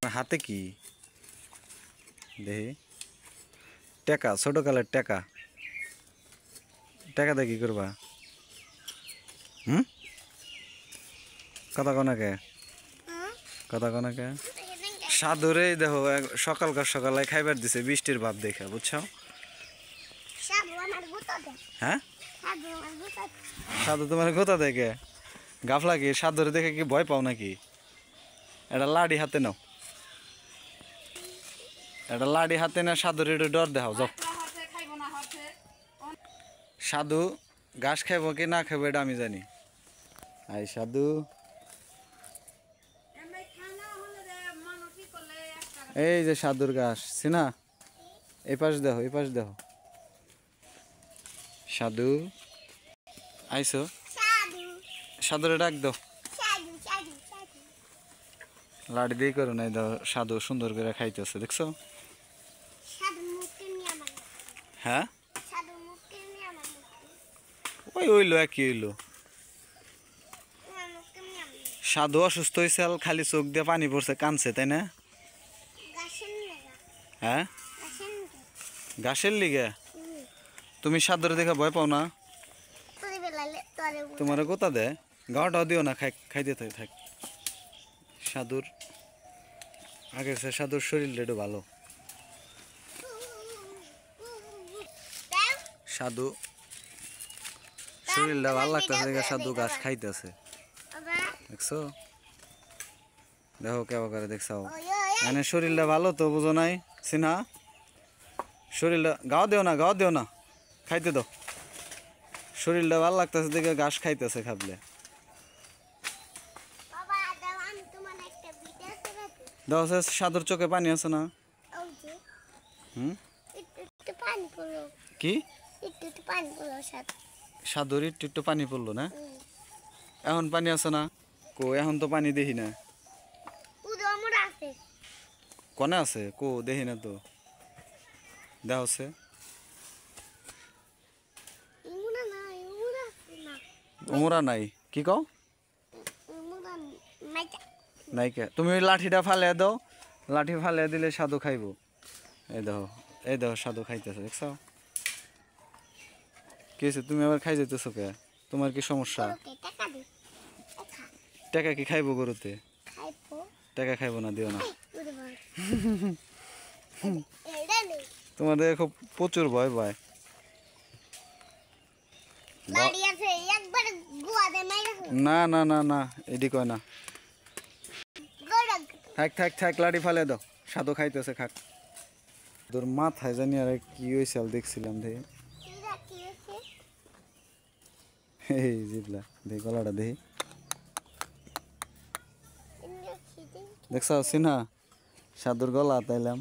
হাতে কি দেখি টাকা ছোট কালের টাকা টাকা দিয়ে কি করবা হুম কথা কনাকে কথা কনাকে সাধুরে দেখো সকালকার সকালে খাইবার দিছে বৃষ্টির ভাব দেখে বুঝছো হ্যাঁ সাধু তোমার গোতা দেখে গাফলা কি সাধুরে দেখে কি ভয় পাও নাকি এটা লাড়ি হাতে নাও এটা লাড়ি হাতে না সাধুর একটু ডর দেখাও যাও সাধু ঘাস খাইব কি না খাইব এটা আমি জানি আই সাধু এই যে সাধুর ঘাস চিনা এই পাশ দেখো এই পাশ দেখো সাধু আইসো সাধুরে ডাক দাও লাড়ি দিয়ে করো নাই দাও সাধু সুন্দর করে খাইতেছে দেখছো হ্যাঁ ওই হইলো একই হইলো সাধু অসুস্থ হয়েছে খালি চোখ দিয়ে পানি পড়ছে কানছে তাই না হ্যাঁ ঘাসের লিগে তুমি সাধুরে দেখে ভয় পাও না তোমার কোথা দে গাওয়াটাও দিও না খাইতে থাক সাধুর আগের সে সাধুর শরীরটা একটু ভালো সাধু শরীরটা ভালো লাগতেছে সাধু ঘাস খাইতেছে দেখছো দেখো কেবা করে দেখছাও মানে শরীরটা ভালো তো বুঝো নাই চিনা শরীরটা গাও দেও না খাইতে দাও শরীরটা ভালো লাগতেছে দেখে ঘাস খাইতেছে খাবলে দাও সাধুর চোখে পানি আছে না হুম কি সাধুর একটু পানি পড়লো না এখন পানি আছে না কো এখন তো পানি দেখি না কনে আছে কো দেখি না তো দেখ আছে উমরা নাই কি কও নাইকে তুমি ওই লাঠিটা ফালে দাও লাঠি ফালে দিলে সাধু খাইব এই দেখো সাধু খাইতেছে দেখছো কি হয়েছে তুমি আবার খাই যেতেছো কে তোমার কি সমস্যা টাকা কি খাইবো গরুতে টাকা খাইবো না দিও না তোমাদের খুব প্রচুর ভয় ভয় না না না না এডি কয় না থাক লাড়ি ফালে দাও সাধু খাইতেছে খাক তোর মাথায় জানি আর কি হয়েছে দেখছিলাম দেখি এই জিবলা দেখি গলাটা দেখি দেখছ সিনা সাধুর গলা তাইলাম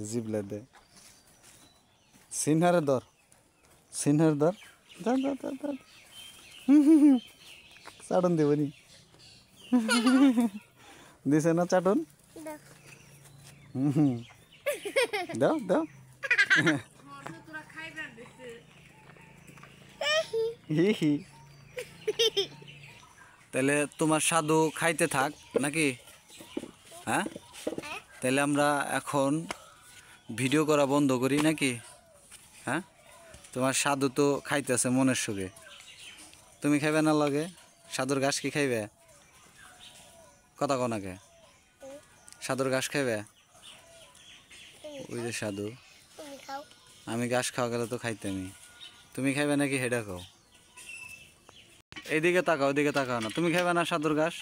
জিবলা দে সিনহারে ধর চাটন দেবনি দিছে না চাটন দাও হি তাহলে তোমার সাধু খাইতে থাক নাকি হ্যাঁ তাহলে আমরা এখন ভিডিও করা বন্ধ করি নাকি হ্যাঁ তোমার সাধু তো খাইতেছে মনের সুখে তুমি খাইবে না লাগে সাধুর ঘাস কি খাইবে কথা কনাকে সাধুর ঘাস খাইবে ওই যে সাধু আমি ঘাস খাওয়া গেলে তো খাইতেমি তুমি খাইবে নাকি হেডা খাও এইদিকে তাকাও না তুমি খাইবে না সাধুর ঘাস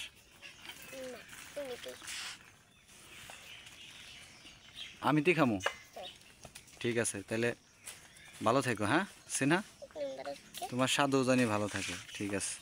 আমি তি খামু ঠিক আছে তাহলে ভালো থেকো হ্যাঁ সিনহা তোমার সাধু জানি ভালো থাকে ঠিক আছে